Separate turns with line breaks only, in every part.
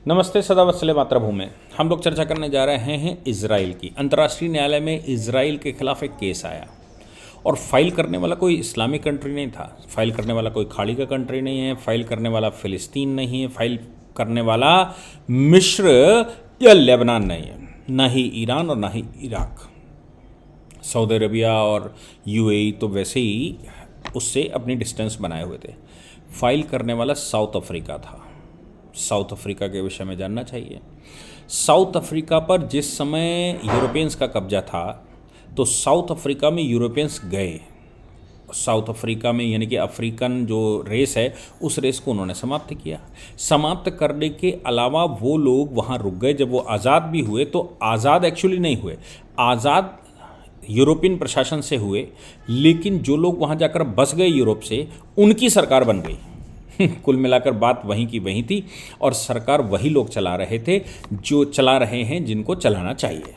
नमस्ते, सदा वत्सले मातृभूमि। हम लोग चर्चा करने जा रहे हैं इजराइल की। अंतर्राष्ट्रीय न्यायालय में इजराइल के खिलाफ एक केस आया और फाइल करने वाला कोई इस्लामिक कंट्री नहीं था, फाइल करने वाला कोई खाड़ी का कंट्री नहीं है, फाइल करने वाला फ़िलिस्तीन नहीं है, फाइल करने वाला मिस्र या लेबनान नहीं है, ना ही ईरान और ना ही इराक। सऊदी अरबिया और यूएई तो वैसे ही उससे अपनी डिस्टेंस बनाए हुए थे। फाइल करने वाला साउथ अफ्रीका था। साउथ अफ्रीका के विषय में जानना चाहिए। साउथ अफ्रीका पर जिस समय यूरोपियंस का कब्जा था तो साउथ अफ्रीका में यूरोपियंस गए। साउथ अफ्रीका में यानी कि अफ्रीकन जो रेस है उस रेस को उन्होंने समाप्त किया। समाप्त करने के अलावा वो लोग वहाँ रुक गए। जब वो आज़ाद भी हुए तो आज़ाद एक्चुअली नहीं हुए, आज़ाद यूरोपियन प्रशासन से हुए, लेकिन जो लोग वहाँ जाकर बस गए यूरोप से उनकी सरकार बन गई। कुल मिलाकर बात वहीं की वहीं थी और सरकार वही लोग चला रहे थे जो चला रहे हैं जिनको चलाना चाहिए।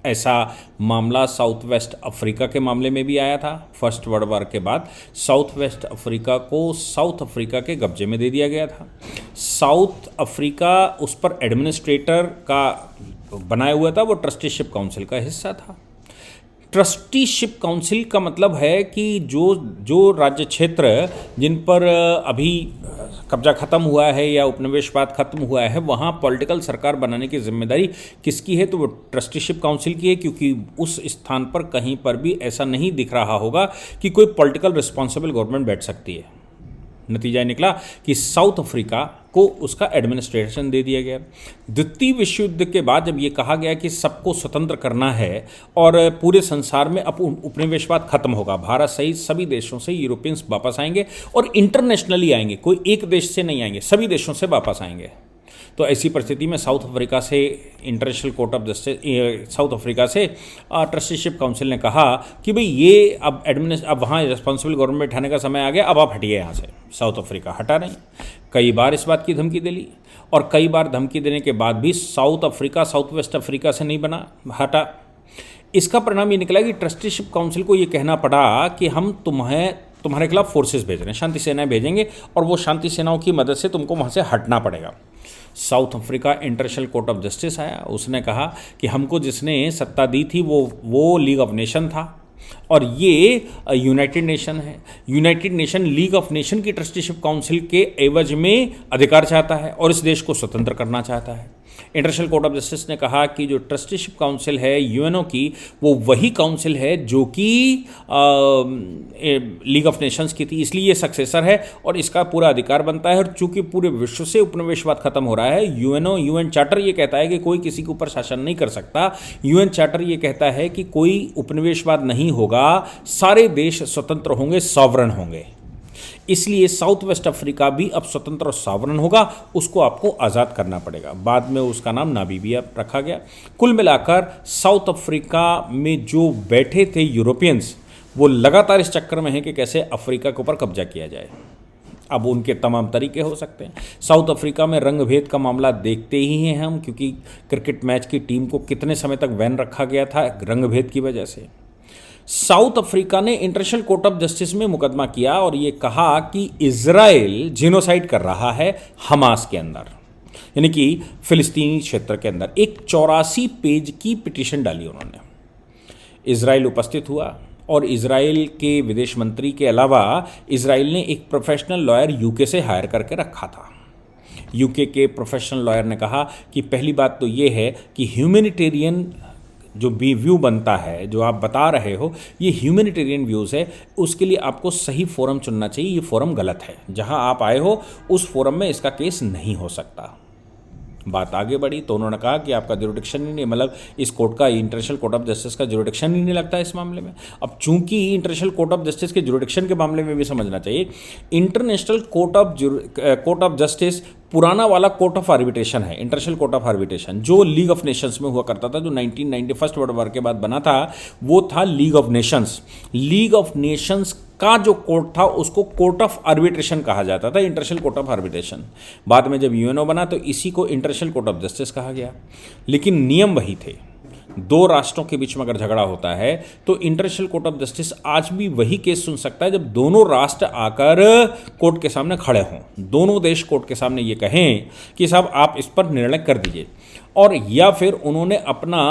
ऐसा मामला साउथ वेस्ट अफ्रीका के मामले में भी आया था। फर्स्ट वर्ल्ड वॉर के बाद साउथ वेस्ट अफ्रीका को साउथ अफ्रीका के कब्जे में दे दिया गया था। साउथ अफ्रीका उस पर एडमिनिस्ट्रेटर का बनाया हुआ था, वो ट्रस्टीशिप काउंसिल का हिस्सा था। ट्रस्टीशिप काउंसिल का मतलब है कि जो राज्य क्षेत्र जिन पर अभी कब्जा खत्म हुआ है या उपनिवेशवाद खत्म हुआ है वहाँ पॉलिटिकल सरकार बनाने की जिम्मेदारी किसकी है, तो वो ट्रस्टीशिप काउंसिल की है, क्योंकि उस स्थान पर कहीं पर भी ऐसा नहीं दिख रहा होगा कि कोई पॉलिटिकल रिस्पॉन्सिबल गवर्नमेंट बैठ सकती है। नतीजा निकला कि साउथ अफ्रीका को उसका एडमिनिस्ट्रेशन दे दिया गया। द्वितीय विश्व युद्ध के बाद जब ये कहा गया कि सबको स्वतंत्र करना है और पूरे संसार में अब उपनिवेशवाद खत्म होगा, भारत सहित सभी देशों से यूरोपियंस वापस आएंगे और इंटरनेशनली आएंगे, कोई एक देश से नहीं आएंगे, सभी देशों से वापस आएंगे। तो ऐसी परिस्थिति में साउथ अफ्रीका से international court of justice, south Africa से ट्रस्टीशिप काउंसिल ने कहा कि भाई ये अब वहाँ रिस्पॉन्सिबल गवर्नमेंट बैठाने का समय आ गया, अब आप हटिए यहाँ से। साउथ अफ्रीका हटा नहीं। कई बार इस बात की धमकी दे ली और कई बार धमकी देने के बाद भी south Africa south west Africa से नहीं बना, हटा। इसका परिणाम ये निकला कि ट्रस्टीशिप काउंसिल को ये कहना पड़ा कि हम तुम्हारे खिलाफ फोर्सेस भेज रहे हैं, शांति सेनाएं भेजेंगे और वो शांति सेनाओं की मदद से तुमको वहाँ से हटना पड़ेगा। South Africa international court of justice आया, उसने कहा कि हमको जिसने सत्ता दी थी वो लीग ऑफ नेशन था और ये यूनाइटेड नेशन है। United nation league of nation की ट्रस्टीशिप काउंसिल के एवज में अधिकार चाहता है और इस देश को स्वतंत्र करना चाहता है। इंटरनेशनल कोर्ट ऑफ जस्टिस ने कहा कि जो ट्रस्टीशिप काउंसिल है यूएनओ की, वो वही काउंसिल है जो कि लीग ऑफ नेशंस की थी, इसलिए ये सक्सेसर है और इसका पूरा अधिकार बनता है। और चूंकि पूरे विश्व से उपनिवेशवाद खत्म हो रहा है, यूएन चार्टर ये कहता है कि कोई किसी के ऊपर शासन नहीं कर सकता। यूएन चार्टर ये कहता है कि कोई उपनिवेशवाद नहीं होगा, सारे देश स्वतंत्र होंगे, सॉवरन होंगे। इसलिए साउथ वेस्ट अफ्रीका भी अब स्वतंत्र और सॉवरन होगा, उसको आपको आज़ाद करना पड़ेगा। बाद में उसका नाम नामीबिया रखा गया। कुल मिलाकर साउथ अफ्रीका में जो बैठे थे यूरोपियंस, वो लगातार इस चक्कर में हैं कि कैसे अफ्रीका के ऊपर कब्जा किया जाए। अब उनके तमाम तरीके हो सकते हैं। साउथ अफ्रीका में रंग भेद का मामला देखते ही हैं हम, क्योंकि क्रिकेट मैच की टीम को कितने समय तक बैन रखा गया था रंग भेद की वजह से। साउथ अफ्रीका ने इंटरनेशनल कोर्ट ऑफ जस्टिस में मुकदमा किया और ये कहा कि इजराइल जेनोसाइड कर रहा है हमास के अंदर, यानी कि फिलिस्तीनी क्षेत्र के अंदर। एक 84 पेज की पिटीशन डाली उन्होंने। इजराइल उपस्थित हुआ और इजराइल के विदेश मंत्री के अलावा इजराइल ने एक प्रोफेशनल लॉयर यूके से हायर करके रखा था। यूके के प्रोफेशनल लॉयर ने कहा कि पहली बात तो ये है कि ह्यूमैनिटेरियन जो भी व्यू बनता है, जो आप बता रहे हो, ये ह्यूमैनिटेरियन व्यूज़ है, उसके लिए आपको सही फोरम चुनना चाहिए। ये फोरम गलत है, जहां आप आए हो उस फोरम में इसका केस नहीं हो सकता। बात आगे बढ़ी तो उन्होंने कहा कि आपका जुरिडिक्शन ही नहीं, मतलब इस कोर्ट का, इंटरनेशनल कोर्ट ऑफ जस्टिस का जुरिडिक्शन ही नहीं लगता इस मामले में। अब चूंकि इंटरनेशनल कोर्ट ऑफ जस्टिस के जुरिडिक्शन के मामले में भी समझना चाहिए, इंटरनेशनल कोर्ट ऑफ जस्टिस पुराना वाला कोर्ट ऑफ आर्बिट्रेशन है। इंटरनेशनल कोर्ट ऑफ आर्बिट्रेशन जो लीग ऑफ नेशंस में हुआ करता था, जो 1991 वर्ल्ड वॉर के बाद बना था, वो था league of Nations. League of Nations का जो कोर्ट था उसको कोर्ट ऑफ आर्बिट्रेशन कहा जाता था, इंटरनेशनल कोर्ट ऑफ आर्बिट्रेशन। बाद में जब यूएनओ बना तो इसी को इंटरनेशनल कोर्ट ऑफ जस्टिस कहा गया, लेकिन नियम वही थे। दो राष्ट्रों के बीच में अगर झगड़ा होता है तो इंटरनेशनल कोर्ट ऑफ जस्टिस आज भी वही केस सुन सकता है जब दोनों राष्ट्र आकर कोर्ट के सामने खड़े हों, दोनों देश कोर्ट के सामने ये कहें कि साहब आप इस पर निर्णय कर दीजिए, और या फिर उन्होंने अपना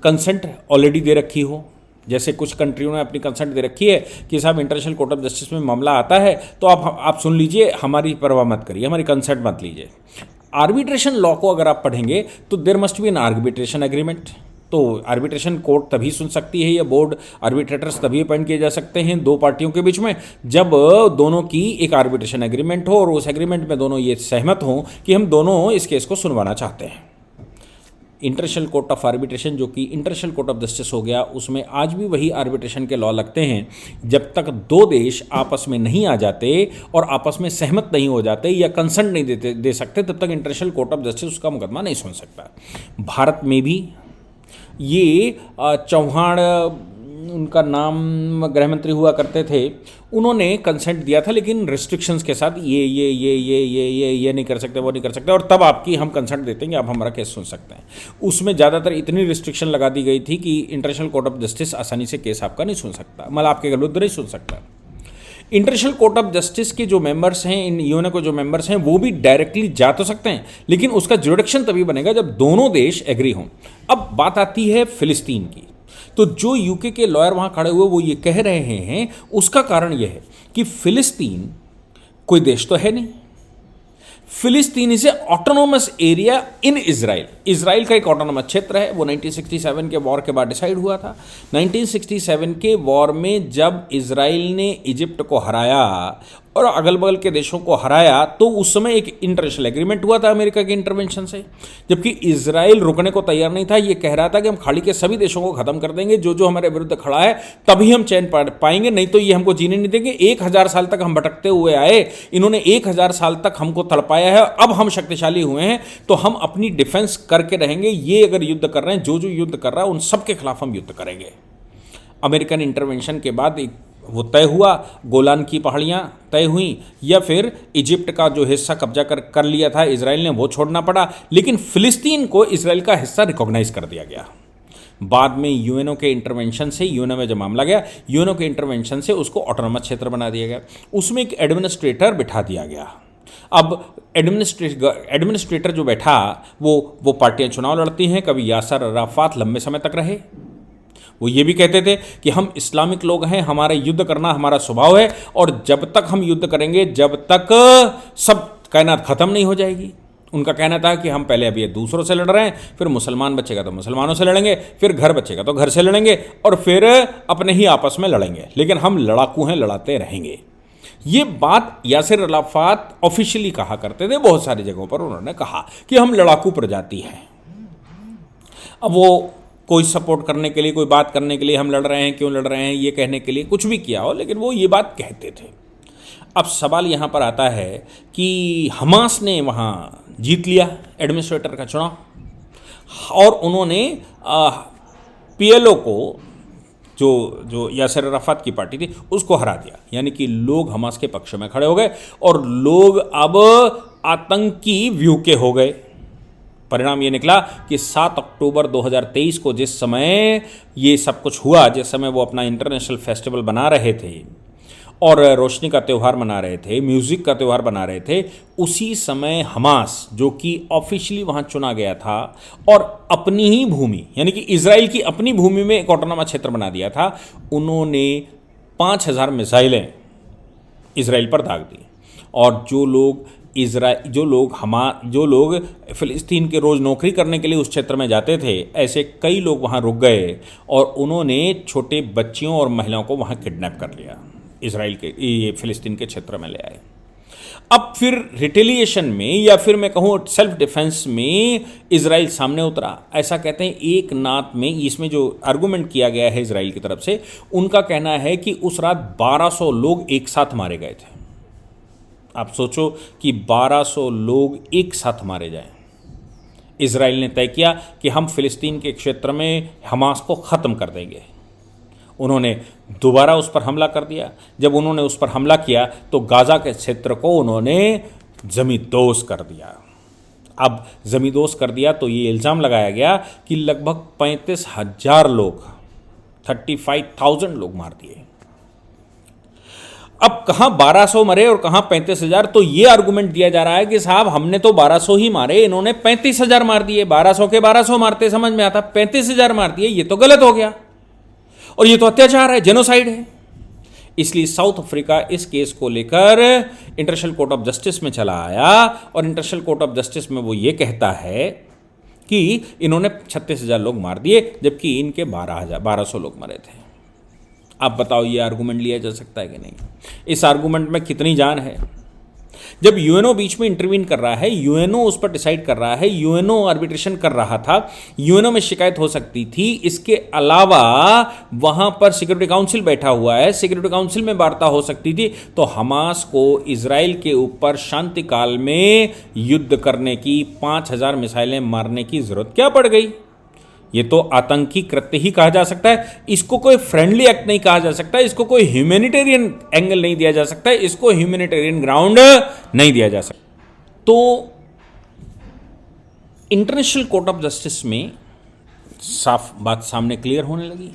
कंसेंट ऑलरेडी दे रखी हो। जैसे कुछ कंट्रियों ने अपनी कंसेंट दे रखी है कि साहब इंटरनेशनल कोर्ट ऑफ जस्टिस में मामला आता है तो आप सुन लीजिए, हमारी परवाह मत करिए, हमारी कंसेंट मत लीजिए। आर्बिट्रेशन लॉ को अगर आप पढ़ेंगे तो there must be an arbitration agreement. तो आर्बिट्रेशन कोर्ट तभी सुन सकती है, या बोर्ड आर्बिट्रेटर्स तभी अपॉइंट किए जा सकते हैं दो पार्टियों के बीच में जब दोनों की एक आर्बिट्रेशन एग्रीमेंट हो और उस एग्रीमेंट में दोनों ये सहमत हों कि हम दोनों इस केस को सुनवाना चाहते हैं। इंटरनेशनल कोर्ट ऑफ आर्बिट्रेशन जो कि इंटरनेशनल कोर्ट ऑफ जस्टिस हो गया, उसमें आज भी वही आर्बिट्रेशन के लॉ लगते हैं। जब तक दो देश आपस में नहीं आ जाते और आपस में सहमत नहीं हो जाते या कंसेंट नहीं दे सकते, तब तक इंटरनेशनल कोर्ट ऑफ जस्टिस उसका मुकदमा नहीं सुन सकता। भारत में भी ये चौहान, उनका नाम गृह मंत्री हुआ करते थे, उन्होंने कंसेंट दिया था लेकिन रिस्ट्रिक्शंस के साथ, ये नहीं कर सकते, वो नहीं कर सकते, और तब आपकी हम कंसेंट देते हैं, आप हमारा केस सुन सकते हैं। उसमें ज़्यादातर इतनी रिस्ट्रिक्शन लगा दी गई थी कि इंटरनेशनल कोर्ट ऑफ जस्टिस आसानी से केस आपका नहीं सुन सकता, मतलब आपके विरुद्ध नहीं सुन सकता। इंटरनेशनल कोर्ट ऑफ जस्टिस के जो मेंबर्स हैं, इन यूएनओ के जो मेंबर्स हैं, वो भी डायरेक्टली जा तो सकते हैं, लेकिन उसका जुरिडिक्शन तभी बनेगा जब दोनों देश एग्री हों। अब बात आती है फिलिस्तीन की। तो जो यूके के लॉयर वहाँ खड़े हुए वो ये कह रहे हैं, उसका कारण यह है कि फिलिस्तीन कोई देश तो है नहीं, फिलिस्तीन is a autonomous area in Israel. Israel का एक ऑटोनोमस क्षेत्र है, वो 1967 के वॉर के बाद डिसाइड हुआ था। 1967 के वॉर में जब इजराइल ने इजिप्ट को हराया और अगल बगल के देशों को हराया, तो उस समय एक इंटरनेशनल एग्रीमेंट हुआ था अमेरिका के इंटरवेंशन से, जबकि इजराइल रुकने को तैयार नहीं था। ये कह रहा था कि हम खाड़ी के सभी देशों को खत्म कर देंगे, जो जो हमारे विरुद्ध खड़ा है तभी हम चैन पाएंगे, नहीं तो ये हमको जीने नहीं देंगे। 1000 साल तक हम भटकते हुए आए, इन्होंने 1000 साल तक हमको तड़पाया है, अब हम शक्तिशाली हुए हैं तो हम अपनी डिफेंस करके रहेंगे। ये अगर युद्ध कर रहे हैं, जो जो युद्ध कर रहा है उन सब के खिलाफ हम युद्ध करेंगे। अमेरिकन इंटरवेंशन के बाद एक वो तय हुआ, गोलान की पहाड़ियाँ तय हुई, या फिर इजिप्ट का जो हिस्सा कब्जा कर लिया था इजराइल ने, वो छोड़ना पड़ा, लेकिन फिलिस्तीन को इजराइल का हिस्सा रिकॉग्नाइज कर दिया गया। बाद में यूएनओ के इंटरवेंशन से, यूएनओ में जब मामला गया, यूएनओ के इंटरवेंशन से उसको ऑटोनोमस क्षेत्र बना दिया गया। उसमें एक एडमिनिस्ट्रेटर बिठा दिया गया। अब एडमिनिस्ट्रेटर जो बैठा वो पार्टियां चुनाव लड़ती हैं। कभी यासर अराफात लंबे समय तक रहे, वो ये भी कहते थे कि हम इस्लामिक लोग हैं, हमारा युद्ध करना हमारा स्वभाव है, और जब तक हम युद्ध करेंगे जब तक सब कायनात ख़त्म नहीं हो जाएगी। उनका कहना था कि हम पहले अभी ये दूसरों से लड़ रहे हैं, फिर मुसलमान बचेगा तो मुसलमानों से लड़ेंगे, फिर घर बचेगा तो घर से लड़ेंगे, और फिर अपने ही आपस में लड़ेंगे, लेकिन हम लड़ाकू हैं, लड़ाते रहेंगे। ये बात यासिर अराफात ऑफिशियली कहा करते थे, बहुत सारी जगहों पर उन्होंने कहा कि हम लड़ाकू प्रजाति हैं। अब वो कोई सपोर्ट करने के लिए, कोई बात करने के लिए, हम लड़ रहे हैं, क्यों लड़ रहे हैं, ये कहने के लिए कुछ भी किया हो, लेकिन वो ये बात कहते थे। अब सवाल यहाँ पर आता है कि हमास ने वहाँ जीत लिया एडमिनिस्ट्रेटर का चुनाव, और उन्होंने पीएलओ को, जो यासिर अराफात की पार्टी थी, उसको हरा दिया। यानी कि लोग हमास के पक्ष में खड़े हो गए और लोग अब आतंकी व्यू के हो गए। परिणाम ये निकला कि 7 अक्टूबर 2023 को, जिस समय ये सब कुछ हुआ, जिस समय वो अपना इंटरनेशनल फेस्टिवल बना रहे थे और रोशनी का त्यौहार मना रहे थे, म्यूज़िक का त्यौहार बना रहे थे, उसी समय हमास, जो कि ऑफिशियली वहाँ चुना गया था और अपनी ही भूमि, यानी कि इजराइल की अपनी भूमि में एक ऑटोनोमस क्षेत्र बना दिया था, उन्होंने 5000 मिसाइलें इजराइल पर दाग दी। और जो लोग फ़िलिस्तीन के रोज़ नौकरी करने के लिए उस क्षेत्र में जाते थे, ऐसे कई लोग वहाँ रुक गए और उन्होंने छोटे बच्चियों और महिलाओं को वहाँ किडनैप कर लिया, इजराइल के ये फ़िलिस्तीन के क्षेत्र में ले आए। अब फिर रिटेलिएशन में, या फिर मैं कहूँ सेल्फ डिफेंस में, इजराइल सामने उतरा। ऐसा कहते हैं एक नात में, इसमें जो आर्गूमेंट किया गया है इजराइल की तरफ से, उनका कहना है कि उस रात 1200 लोग एक साथ मारे गए थे। आप सोचो कि 1200 लोग एक साथ मारे जाएं। इजराइल ने तय किया कि हम फिलिस्तीन के क्षेत्र में हमास को ख़त्म कर देंगे। उन्होंने दोबारा उस पर हमला कर दिया। जब उन्होंने उस पर हमला किया तो गाज़ा के क्षेत्र को उन्होंने ज़मींदोज़ कर दिया। अब जमींदोज कर दिया तो ये इल्ज़ाम लगाया गया कि लगभग 35,000 लोग, 35,000 लोग मार दिए। अब कहाँ 1200 मरे और कहाँ 35,000, तो ये आर्गुमेंट दिया जा रहा है कि साहब हमने तो 1200 ही मारे, इन्होंने 35,000 मार दिए। 1200 के 1200 मारते समझ में आता, 35,000 मार दिए, ये तो गलत हो गया और ये तो अत्याचार है, जेनोसाइड है। इसलिए साउथ अफ्रीका इस केस को लेकर इंटरनेशनल कोर्ट ऑफ जस्टिस में चला आया और इंटरनेशनल कोर्ट ऑफ जस्टिस में वो ये कहता है कि इन्होंने 36,000 लोग मार दिए जबकि इनके 1200 लोग मरे थे। आप बताओ ये आर्गूमेंट लिया जा सकता है कि नहीं? इस आर्गूमेंट में कितनी जान है? जब यूएनओ बीच में इंटरवीन कर रहा है, यूएनओ उस पर डिसाइड कर रहा है, यूएनओ आर्बिट्रेशन कर रहा था, यूएनओ में शिकायत हो सकती थी। इसके अलावा वहां पर सिक्योरिटी काउंसिल बैठा हुआ है, सिक्योरिटी काउंसिल में वार्ता हो सकती थी। तो हमास को इजराइल के ऊपर शांति काल में युद्ध करने की, 5,000 मिसाइलें मारने की जरूरत क्या पड़ गई? ये तो आतंकी कृत्य ही कहा जा सकता है। इसको कोई फ्रेंडली एक्ट नहीं कहा जा सकता, इसको कोई ह्यूमैनिटेरियन एंगल नहीं दिया जा सकता, इसको ह्यूमैनिटेरियन ग्राउंड नहीं दिया जा सकता। तो इंटरनेशनल कोर्ट ऑफ जस्टिस में साफ बात सामने क्लियर होने लगी।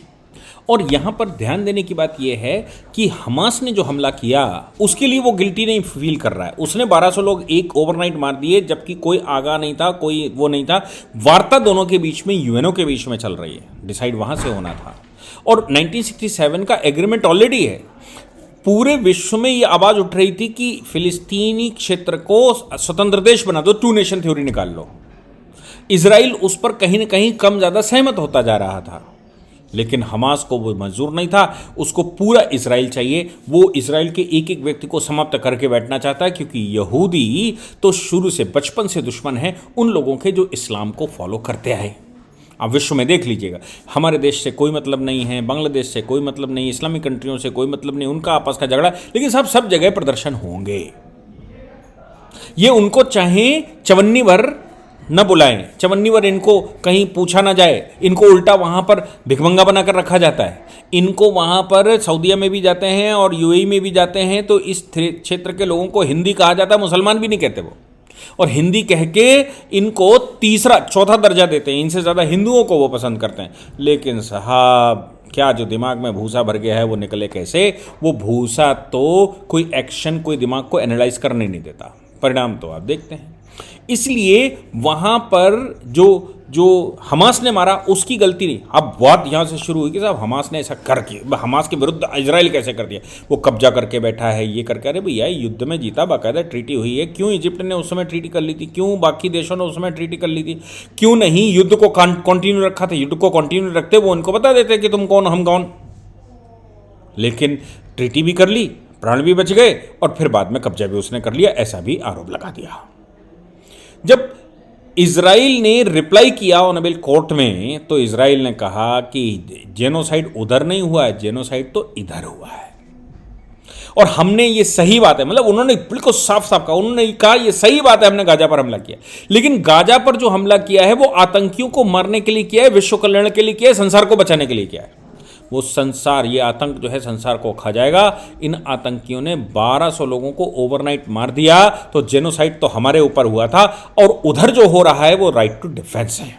और यहां पर ध्यान देने की बात यह है कि हमास ने जो हमला किया उसके लिए वो गिल्टी नहीं फील कर रहा है। उसने 1200 लोग एक ओवरनाइट मार दिए जबकि कोई आगा नहीं था, कोई वो नहीं था। वार्ता दोनों के बीच में, यूएनओ के बीच में चल रही है, डिसाइड वहां से होना था। और 1967 का एग्रीमेंट ऑलरेडी है। पूरे विश्व में ये आवाज उठ रही थी कि फिलिस्तीनी क्षेत्र को स्वतंत्र देश बना दो, 2 नेशन थ्योरी निकाल लो। इजराइल उस पर कहीं ना कहीं कम ज्यादा सहमत होता जा रहा था, लेकिन हमास को वो मंजूर नहीं था। उसको पूरा इजराइल चाहिए। वो इजराइल के एक एक व्यक्ति को समाप्त करके बैठना चाहता है, क्योंकि यहूदी तो शुरू से, बचपन से दुश्मन है उन लोगों के जो इस्लाम को फॉलो करते आए। आप विश्व में देख लीजिएगा, हमारे देश से कोई मतलब नहीं है, बांग्लादेश से कोई मतलब नहीं, इस्लामिक कंट्रियों से कोई मतलब नहीं, उनका आपस का झगड़ा, लेकिन साहब सब जगह प्रदर्शन होंगे। ये उनको चाहे चवन्नी भर न बुलाएं, चवन्नी भर इनको कहीं पूछा ना जाए, इनको उल्टा वहां पर भिखमंगा बनाकर रखा जाता है। इनको वहां पर सऊदीया में भी जाते हैं और यूएई में भी जाते हैं तो इस क्षेत्र के लोगों को हिंदी कहा जाता है, मुसलमान भी नहीं कहते वो, और हिंदी कह के इनको तीसरा चौथा दर्जा देते हैं। इनसे ज़्यादा हिंदुओं को वो पसंद करते हैं। लेकिन साहब क्या जो दिमाग में भूसा भर गया है वो निकले कैसे? वो भूसा तो कोई एक्शन, कोई दिमाग को एनालाइज करने नहीं देता। परिणाम तो आप देखते हैं। इसलिए वहां पर जो हमास ने मारा उसकी गलती नहीं। अब बात यहां से शुरू हुई कि साहब हमास ने ऐसा करके, हमास के विरुद्ध इजराइल कैसे कर दिया, वो कब्जा करके बैठा है, ये करके। अरे भैया युद्ध में जीता, बाकायदा ट्रीटी हुई है। क्यों इजिप्ट ने उस समय ट्रीटी कर ली थी? क्यों बाकी देशों ने उस समय ट्रीटी कर ली थी? क्यों नहीं युद्ध को कंटिन्यू रखा था? युद्ध को कंटिन्यू रखते वो उनको बता देते कि तुम कौन हम कौन। लेकिन ट्रीटी भी कर ली, प्राण भी बच गए और फिर बाद में कब्जा भी उसने कर लिया, ऐसा भी आरोप लगा दिया। जब इजराइल ने रिप्लाई किया ऑनरेबल कोर्ट में तो इजराइल ने कहा कि जेनोसाइड उधर नहीं हुआ है, जेनोसाइड तो इधर हुआ है। और हमने ये सही बात है, मतलब उन्होंने बिल्कुल साफ साफ कहा, उन्होंने कहा ये सही बात है, हमने गाजा पर हमला किया। लेकिन गाजा पर जो हमला किया है वो आतंकियों को मारने के लिए किया है, विश्व कल्याण के लिए किया है, संसार को बचाने के लिए किया है। वो संसार, ये आतंक जो है संसार को खा जाएगा। इन आतंकियों ने 1200 लोगों को ओवरनाइट मार दिया, तो जेनोसाइड तो हमारे ऊपर हुआ था। और उधर जो हो रहा है वो राइट टू डिफेंस है।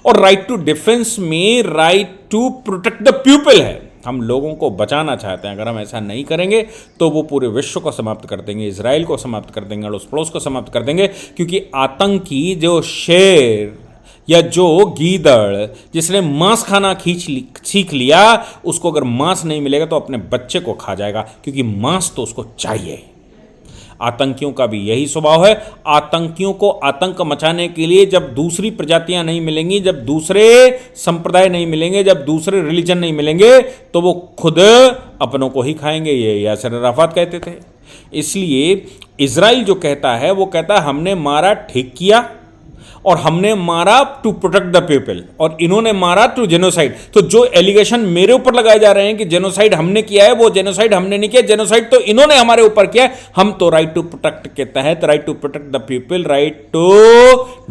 और राइट टू डिफेंस में right to protect the people है। हम लोगों को बचाना चाहते हैं। अगर हम ऐसा नहीं करेंगे तो वो पूरे विश्व को समाप्त कर देंगे, इजराइल को समाप्त कर देंगे, अड़ोस पड़ोस को समाप्त कर देंगे। क्योंकि आतंकी जो शेर या जो गीदड़ जिसने मांस खाना सीख लिया, उसको अगर मांस नहीं मिलेगा तो अपने बच्चे को खा जाएगा, क्योंकि मांस तो उसको चाहिए। आतंकियों का भी यही स्वभाव है। आतंकियों को आतंक मचाने के लिए जब दूसरी प्रजातियां नहीं मिलेंगी, जब दूसरे संप्रदाय नहीं मिलेंगे, जब दूसरे रिलीजन नहीं मिलेंगे, तो वो खुद अपनों को ही खाएंगे। ये यासिर अराफात कहते थे। इसलिए इजराइल जो कहता है वो कहता है हमने मारा ठीक किया, और हमने मारा टू प्रोटेक्ट द पीपल, और इन्होंने मारा टू जेनोसाइड। तो जो एलिगेशन मेरे ऊपर लगाए जा रहे हैं कि जेनोसाइड हमने किया है, वो जेनोसाइड हमने नहीं किया, जेनोसाइड तो इन्होंने हमारे ऊपर किया है। हम तो राइट टू प्रोटेक्ट के तहत, right to protect the people, right to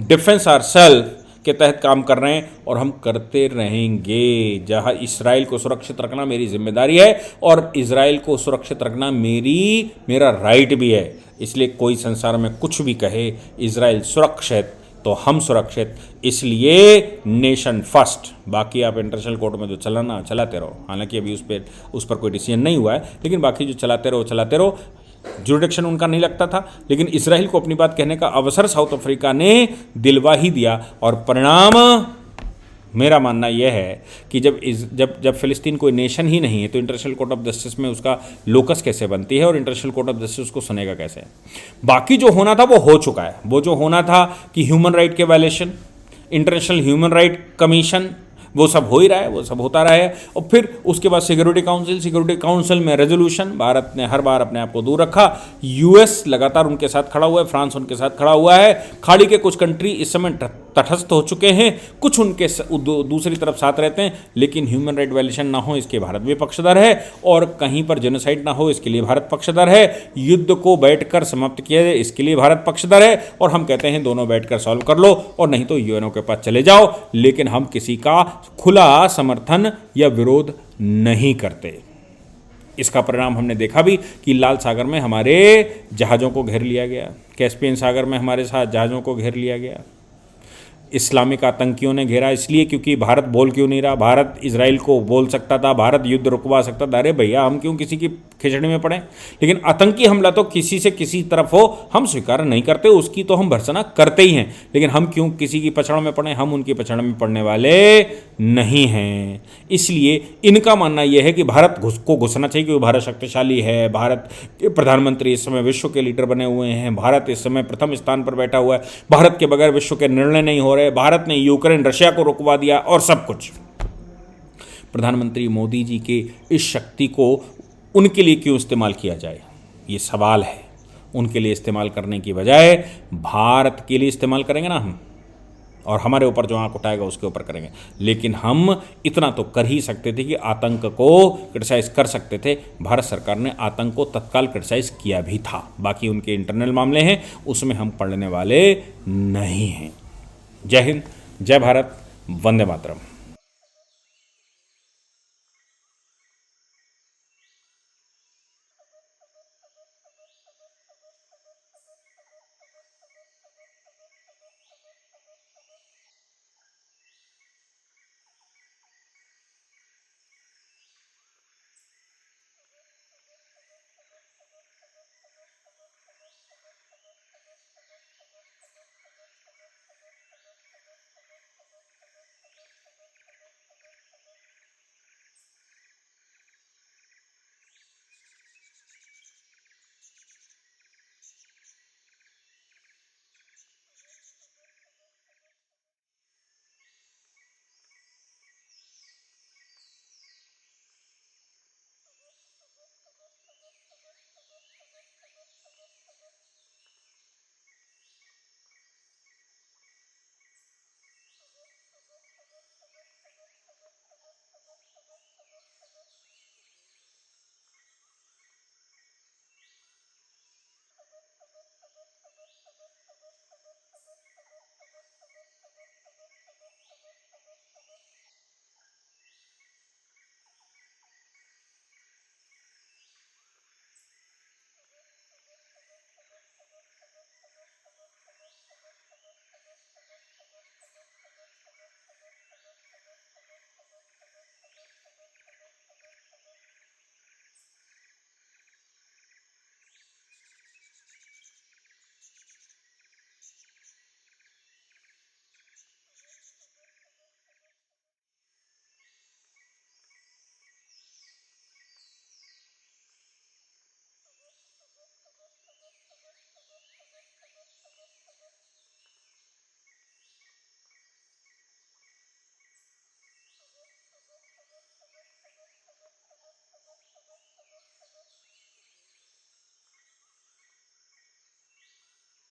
defence ourself के तहत काम कर रहे हैं, और हम करते रहेंगे। जहां इजराइल को सुरक्षित रखना मेरी जिम्मेदारी है, और इजराइल को सुरक्षित रखना मेरा राइट भी है। इसलिए कोई संसार में कुछ भी कहे इजराइल सुरक्षित तो हम सुरक्षित, इसलिए नेशन फर्स्ट। बाकी आप इंटरनेशनल कोर्ट में जो चलाते रहो, हालांकि अभी उस पर कोई डिसीजन नहीं हुआ है, लेकिन बाकी जो चलाते रहो। जुरिडिक्शन उनका नहीं लगता था, लेकिन इजराइल को अपनी बात कहने का अवसर साउथ अफ्रीका ने दिलवा ही दिया। और परिणाम मेरा मानना यह है कि जब फिलिस्तीन कोई नेशन ही नहीं है तो इंटरनेशनल कोर्ट ऑफ जस्टिस में उसका लोकस कैसे बनती है और इंटरनेशनल कोर्ट ऑफ जस्टिस उसको सुनेगा कैसे। बाकी जो होना था वो हो चुका है। वो जो होना था कि ह्यूमन राइट के violation, international human right commission, वो सब हो ही रहा है, वो सब होता रहा है। और फिर उसके बाद सिक्योरिटी काउंसिल में रेजोल्यूशन, भारत ने हर बार अपने आप को दूर रखा। यूएस लगातार उनके साथ खड़ा हुआ है, फ्रांस उनके साथ खड़ा हुआ है। खाड़ी के कुछ कंट्री इस समय तटस्थ हो चुके हैं, कुछ उनके दूसरी तरफ साथ रहते हैं, लेकिन ह्यूमन राइट वायलेशन ना हो इसके भारत भी पक्षधर है, और कहीं पर जेनोसाइड ना हो इसके लिए भारत पक्षधर है, युद्ध को बैठकर समाप्त किया जाए इसके लिए भारत पक्षधर है। और हम कहते हैं दोनों बैठकर सॉल्व कर लो, और नहीं तो यूएनओ के पास चले जाओ, लेकिन हम किसी का खुला समर्थन या विरोध नहीं करते। इसका परिणाम हमने देखा भी कि लाल सागर में हमारे जहाज़ों को घेर लिया गया, कैस्पियन सागर में हमारे साथ जहाज़ों को घेर लिया गया। इस्लामिक आतंकियों ने घेरा, इसलिए क्योंकि भारत बोल क्यों नहीं रहा। भारत इजराइल को बोल सकता था, भारत युद्ध रुकवा सकता था। अरे भैया, हम क्यों किसी की खिचड़ी में पड़े। लेकिन आतंकी हमला तो किसी से किसी तरफ हो हम स्वीकार नहीं करते, उसकी तो हम भर्त्सना करते ही हैं, लेकिन हम क्यों किसी की पछाड़ में पड़े। हम उनकी पछाड़ में पड़ने वाले नहीं हैं। इसलिए इनका मानना यह है कि भारत को घुसना चाहिए क्योंकि भारत शक्तिशाली है। भारत के प्रधानमंत्री इस समय विश्व के लीडर बने हुए हैं, भारत इस समय प्रथम स्थान पर बैठा हुआ है, भारत के बगैर विश्व के निर्णय नहीं हो रहे, भारत ने यूक्रेन रशिया को रुकवा दिया और सब कुछ। प्रधानमंत्री मोदी जी के इस शक्ति को उनके लिए क्यों इस्तेमाल किया जाए, ये सवाल है। उनके लिए इस्तेमाल करने की बजाय भारत के लिए इस्तेमाल करेंगे ना हम, और हमारे ऊपर जो आंख उठाएगा उसके ऊपर करेंगे। लेकिन हम इतना तो कर ही सकते थे कि आतंक को क्रिटिसाइज कर सकते थे। भारत सरकार ने आतंक को तत्काल क्रिटिसाइज किया भी था। बाकी उनके इंटरनल मामले हैं, उसमें हम पढ़ने वाले नहीं हैं। जय हिंद, जय भारत, वंदे मातरम।